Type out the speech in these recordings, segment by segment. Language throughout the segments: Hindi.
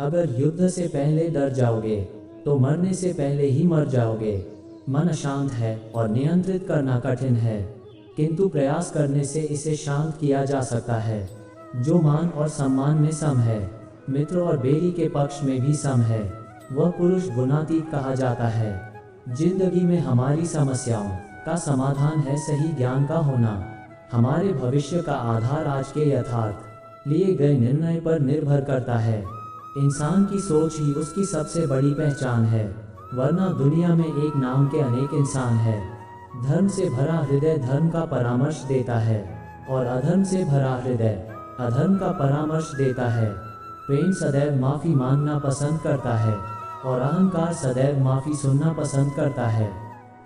अगर युद्ध से पहले डर जाओगे तो मरने से पहले ही मर जाओगे। मन अशांत है और नियंत्रित करना कठिन है, किंतु प्रयास करने से इसे शांत किया जा सकता है। जो मान और सम्मान में सम है, मित्र और बेरी के पक्ष में भी सम है, वह पुरुष गुणातीत कहा जाता है। जिंदगी में हमारी समस्याओं का समाधान है सही ज्ञान का होना। हमारे भविष्य का आधार आज के यथार्थ लिए गए निर्णय पर निर्भर करता है। इंसान की सोच ही उसकी सबसे बड़ी पहचान है, वरना दुनिया में एक नाम के अनेक इंसान है। धर्म से भरा हृदय धर्म का परामर्श देता है और अधर्म से भरा हृदय अधर्म का परामर्श देता है। प्रेम सदैव माफ़ी मांगना पसंद करता है और अहंकार सदैव माफ़ी सुनना पसंद करता है।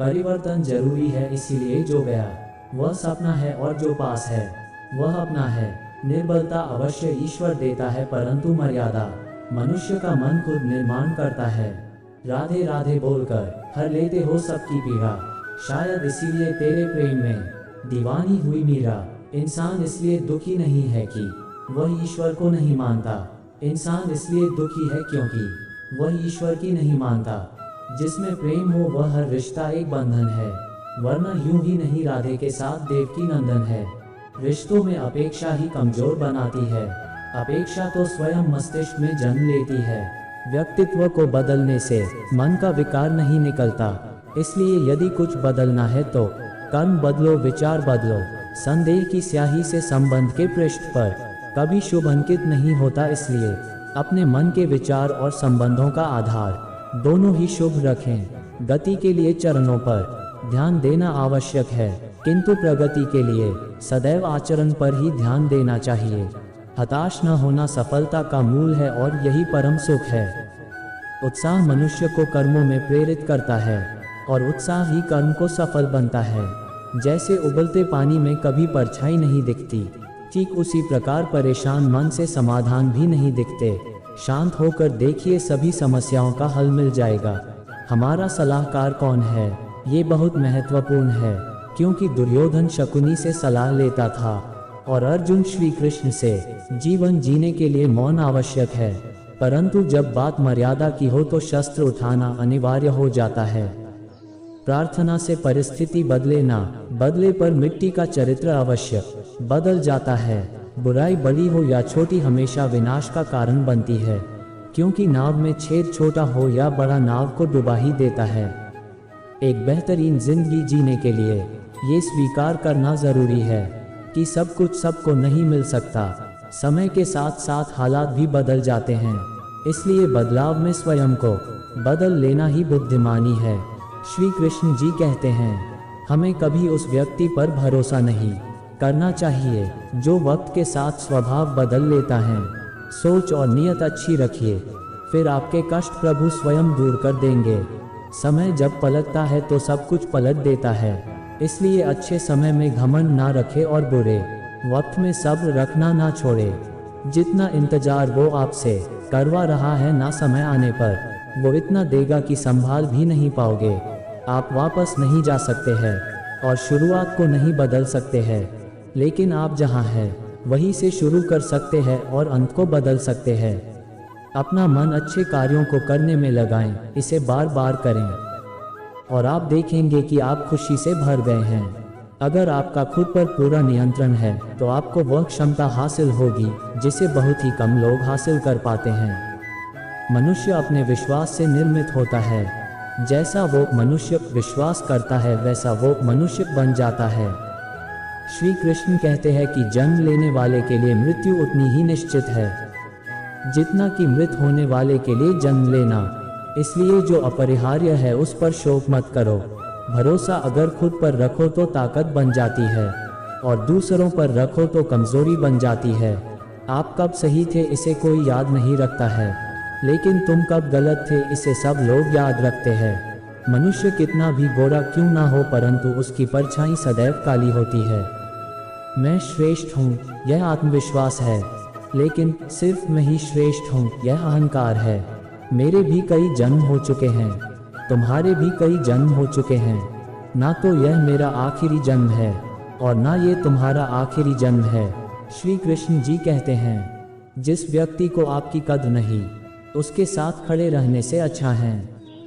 परिवर्तन जरूरी है, इसीलिए जो गया वह सपना है और जो पास है वह अपना है। निर्बलता अवश्य ईश्वर देता है, परंतु मर्यादा मनुष्य का मन खुद निर्माण करता है। राधे राधे बोलकर हर लेते हो सबकी पीड़ा, शायद इसीलिए तेरे प्रेम में दीवानी हुई मीरा। इंसान इसलिए दुखी नहीं है कि वह ईश्वर को नहीं मानता, इंसान इसलिए दुखी है क्योंकि वह ईश्वर की नहीं मानता। जिसमें प्रेम हो वह हर रिश्ता एक बंधन है, वरना यूं ही नहीं राधे के साथ देवकी नंदन है। रिश्तों में अपेक्षा ही कमजोर बनाती है, अपेक्षा तो स्वयं मस्तिष्क में जन्म लेती है। व्यक्तित्व को बदलने से मन का विकार नहीं निकलता, इसलिए यदि कुछ बदलना है तो कर्म बदलो, विचार बदलो। संदेह की स्याही से संबंध के पृष्ठ पर कभी शुभ अंकित नहीं होता, इसलिए अपने मन के विचार और संबंधों का आधार दोनों ही शुभ रखें। गति के लिए चरणों पर ध्यान देना आवश्यक है, किंतु प्रगति के लिए सदैव आचरण पर ही ध्यान देना चाहिए। हताश न होना सफलता का मूल है और यही परम सुख है। उत्साह मनुष्य को कर्मों में प्रेरित करता है और उत्साह ही कर्म को सफल बनता है। जैसे उबलते पानी में कभी परछाई नहीं दिखती, ठीक उसी प्रकार परेशान मन से समाधान भी नहीं दिखते। शांत होकर देखिए, सभी समस्याओं का हल मिल जाएगा। हमारा सलाहकार कौन है, ये बहुत महत्वपूर्ण है, क्योंकि दुर्योधन शकुनी से सलाह लेता था और अर्जुन श्री कृष्ण से। जीवन जीने के लिए मौन आवश्यक है, परंतु जब बात मर्यादा की हो तो शस्त्र उठाना अनिवार्य हो जाता है। प्रार्थना से परिस्थिति बदले ना बदले, पर मिट्टी का चरित्र अवश्य बदल जाता है। बुराई बड़ी हो या छोटी हमेशा विनाश का कारण बनती है, क्योंकि नाव में छेद छोटा हो या बड़ा नाव को डुबा ही देता है। एक बेहतरीन जिंदगी जीने के लिए ये स्वीकार करना जरूरी है कि सब कुछ सबको नहीं मिल सकता। समय के साथ साथ हालात भी बदल जाते हैं, इसलिए बदलाव में स्वयं को बदल लेना ही बुद्धिमानी है। श्री कृष्ण जी कहते हैं, हमें कभी उस व्यक्ति पर भरोसा नहीं करना चाहिए जो वक्त के साथ स्वभाव बदल लेता है। सोच और नियत अच्छी रखिए, फिर आपके कष्ट प्रभु स्वयं दूर कर देंगे। समय जब पलटता है तो सब कुछ पलट देता है, इसलिए अच्छे समय में घमंड ना रखे और बुरे वक्त में सब्र रखना ना छोड़े। जितना इंतजार वो आपसे करवा रहा है ना, समय आने पर वो इतना देगा कि संभाल भी नहीं पाओगे। आप वापस नहीं जा सकते हैं और शुरुआत को नहीं बदल सकते हैं, लेकिन आप जहां हैं वहीं से शुरू कर सकते हैं और अंत को बदल सकते हैं। अपना मन अच्छे कार्यों को करने में लगाएं, इसे बार बार करें और आप देखेंगे कि आप खुशी से भर गए हैं। अगर आपका खुद पर पूरा नियंत्रण है तो आपको वह क्षमता हासिल होगी जिसे बहुत ही कम लोग हासिल कर पाते हैं। मनुष्य अपने विश्वास से निर्मित होता है, जैसा वो मनुष्य विश्वास करता है वैसा वो मनुष्य बन जाता है। श्री कृष्ण कहते हैं कि जन्म लेने वाले के लिए मृत्यु उतनी ही निश्चित है जितना कि मृत होने वाले के लिए जन्म लेना। इसलिए जो अपरिहार्य है उस पर शोक मत करो। भरोसा अगर खुद पर रखो तो ताकत बन जाती है और दूसरों पर रखो तो कमजोरी बन जाती है। आप कब सही थे इसे कोई याद नहीं रखता है, लेकिन तुम कब गलत थे इसे सब लोग याद रखते हैं। मनुष्य कितना भी गोरा क्यों ना हो, परंतु उसकी परछाई सदैव काली होती है। मैं श्रेष्ठ हूँ, यह आत्मविश्वास है, लेकिन सिर्फ मैं ही श्रेष्ठ हूँ, यह अहंकार है। मेरे भी कई जन्म हो चुके हैं, तुम्हारे भी कई जन्म हो चुके हैं। ना तो यह मेरा आखिरी जन्म है और ना ये तुम्हारा आखिरी जन्म है। श्री कृष्ण जी कहते हैं, जिस व्यक्ति को आपकी कद्र नहीं उसके साथ खड़े रहने से अच्छा है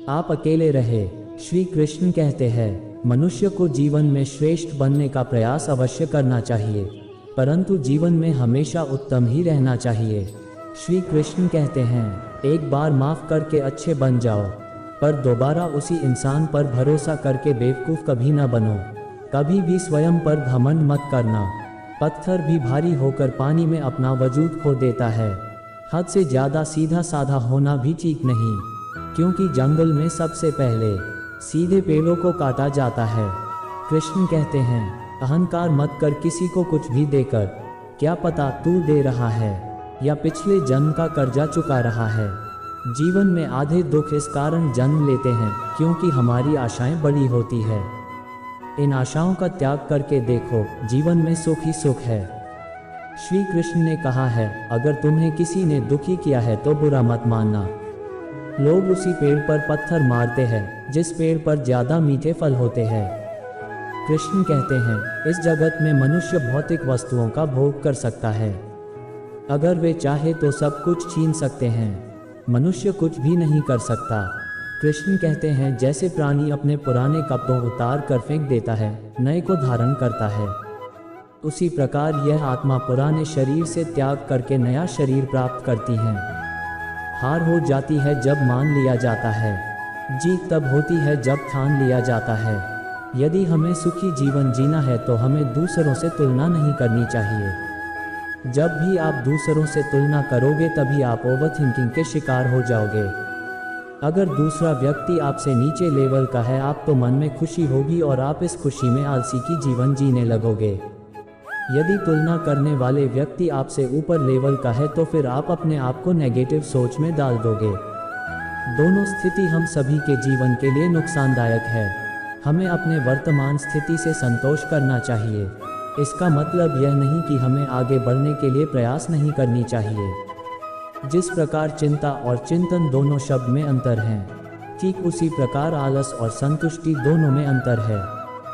आप अकेले रहे। श्री कृष्ण कहते हैं मनुष्य को जीवन में श्रेष्ठ बनने का प्रयास अवश्य करना चाहिए, परंतु जीवन में हमेशा उत्तम ही रहना चाहिए। श्री कृष्ण कहते हैं एक बार माफ़ करके अच्छे बन जाओ, पर दोबारा उसी इंसान पर भरोसा करके बेवकूफ़ कभी न बनो। कभी भी स्वयं पर घमंड मत करना। पत्थर भी भारी होकर पानी में अपना वजूद खो देता है। हद से ज़्यादा सीधा साधा होना भी ठीक नहीं, क्योंकि जंगल में सबसे पहले सीधे पेड़ों को काटा जाता है। कृष्ण कहते हैं अहंकार मत कर किसी को कुछ भी देकर, क्या पता तू दे रहा है या पिछले जन्म का कर्जा चुका रहा है। जीवन में आधे दुख इस कारण जन्म लेते हैं क्योंकि हमारी आशाएं बड़ी होती है। इन आशाओं का त्याग करके देखो, जीवन में सुख ही सुख है। श्री कृष्ण ने कहा है अगर तुम्हें किसी ने दुखी किया है तो बुरा मत मानना। लोग उसी पेड़ पर पत्थर मारते हैं जिस पेड़ पर ज़्यादा मीठे फल होते हैं। कृष्ण कहते हैं इस जगत में मनुष्य भौतिक वस्तुओं का भोग कर सकता है, अगर वे चाहे तो सब कुछ छीन सकते हैं, मनुष्य कुछ भी नहीं कर सकता। कृष्ण कहते हैं जैसे प्राणी अपने पुराने कपड़ों उतार कर फेंक देता है, नए को धारण करता है, उसी प्रकार यह आत्मा पुराने शरीर से त्याग करके नया शरीर प्राप्त करती है। हार हो जाती है जब मान लिया जाता है, जीत तब होती है जब ठान लिया जाता है। यदि हमें सुखी जीवन जीना है तो हमें दूसरों से तुलना नहीं करनी चाहिए। जब भी आप दूसरों से तुलना करोगे तभी आप ओवरथिंकिंग के शिकार हो जाओगे। अगर दूसरा व्यक्ति आपसे नीचे लेवल का है आप तो मन में खुशी होगी और आप इस खुशी में आलसी की जीवन जीने लगोगे। यदि तुलना करने वाले व्यक्ति आपसे ऊपर लेवल का है तो फिर आप अपने आप को नेगेटिव सोच में डाल दोगे। दोनों स्थिति हम सभी के जीवन के लिए नुकसानदायक है। हमें अपने वर्तमान स्थिति से संतोष करना चाहिए। इसका मतलब यह नहीं कि हमें आगे बढ़ने के लिए प्रयास नहीं करनी चाहिए। जिस प्रकार चिंता और चिंतन दोनों शब्द में अंतर हैं, ठीक उसी प्रकार आलस और संतुष्टि दोनों में अंतर है।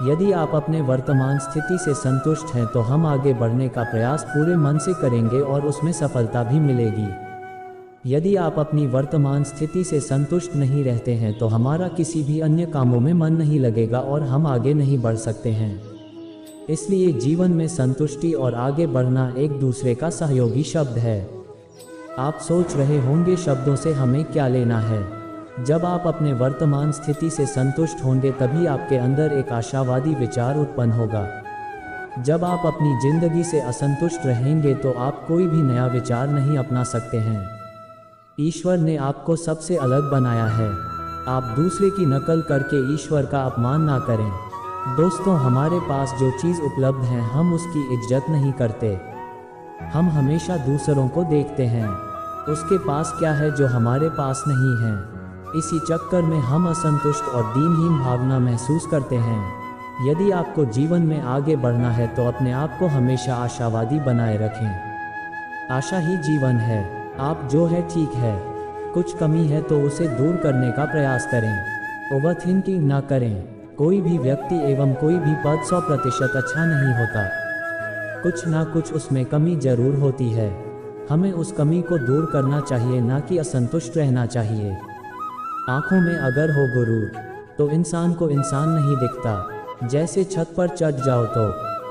यदि आप अपने वर्तमान स्थिति से संतुष्ट हैं तो हम आगे बढ़ने का प्रयास पूरे मन से करेंगे और उसमें सफलता भी मिलेगी। यदि आप अपनी वर्तमान स्थिति से संतुष्ट नहीं रहते हैं तो हमारा किसी भी अन्य कामों में मन नहीं लगेगा और हम आगे नहीं बढ़ सकते हैं। इसलिए जीवन में संतुष्टि और आगे बढ़ना एक दूसरे का सहयोगी शब्द है। आप सोच रहे होंगे शब्दों से हमें क्या लेना है। जब आप अपने वर्तमान स्थिति से संतुष्ट होंगे तभी आपके अंदर एक आशावादी विचार उत्पन्न होगा। जब आप अपनी जिंदगी से असंतुष्ट रहेंगे तो आप कोई भी नया विचार नहीं अपना सकते हैं। ईश्वर ने आपको सबसे अलग बनाया है। आप दूसरे की नकल करके ईश्वर का अपमान ना करें। दोस्तों, हमारे पास जो चीज़ उपलब्ध है हम उसकी इज्जत नहीं करते। हम हमेशा दूसरों को देखते हैं, उसके पास क्या है जो हमारे पास नहीं है। इसी चक्कर में हम असंतुष्ट और दीनहीन भावना महसूस करते हैं। यदि आपको जीवन में आगे बढ़ना है तो अपने आप को हमेशा आशावादी बनाए रखें। आशा ही जीवन है। आप जो है ठीक है, कुछ कमी है तो उसे दूर करने का प्रयास करें। ओवरथिंकिंग ना करें। कोई भी व्यक्ति एवं कोई भी पद 100% अच्छा नहीं होता। कुछ ना कुछ उसमें कमी जरूर होती है। हमें उस कमी को दूर करना चाहिए, ना कि असंतुष्ट रहना चाहिए। आँखों में अगर हो गुरूर तो इंसान को इंसान नहीं दिखता। जैसे छत पर चढ़ जाओ तो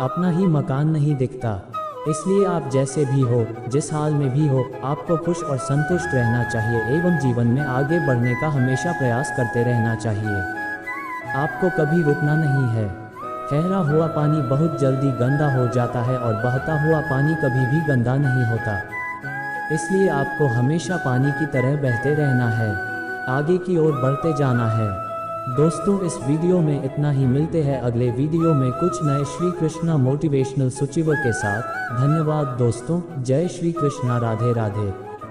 अपना ही मकान नहीं दिखता। इसलिए आप जैसे भी हो, जिस हाल में भी हो, आपको खुश और संतुष्ट रहना चाहिए एवं जीवन में आगे बढ़ने का हमेशा प्रयास करते रहना चाहिए। आपको कभी रुकना नहीं है। ठहरा हुआ पानी बहुत जल्दी गंदा हो जाता है और बहता हुआ पानी कभी भी गंदा नहीं होता। इसलिए आपको हमेशा पानी की तरह बहते रहना है, आगे की ओर बढ़ते जाना है। दोस्तों, इस वीडियो में इतना ही। मिलते हैं अगले वीडियो में कुछ नए श्री कृष्णा मोटिवेशनल सुचिवर के साथ। धन्यवाद दोस्तों। जय श्री कृष्णा। राधे राधे।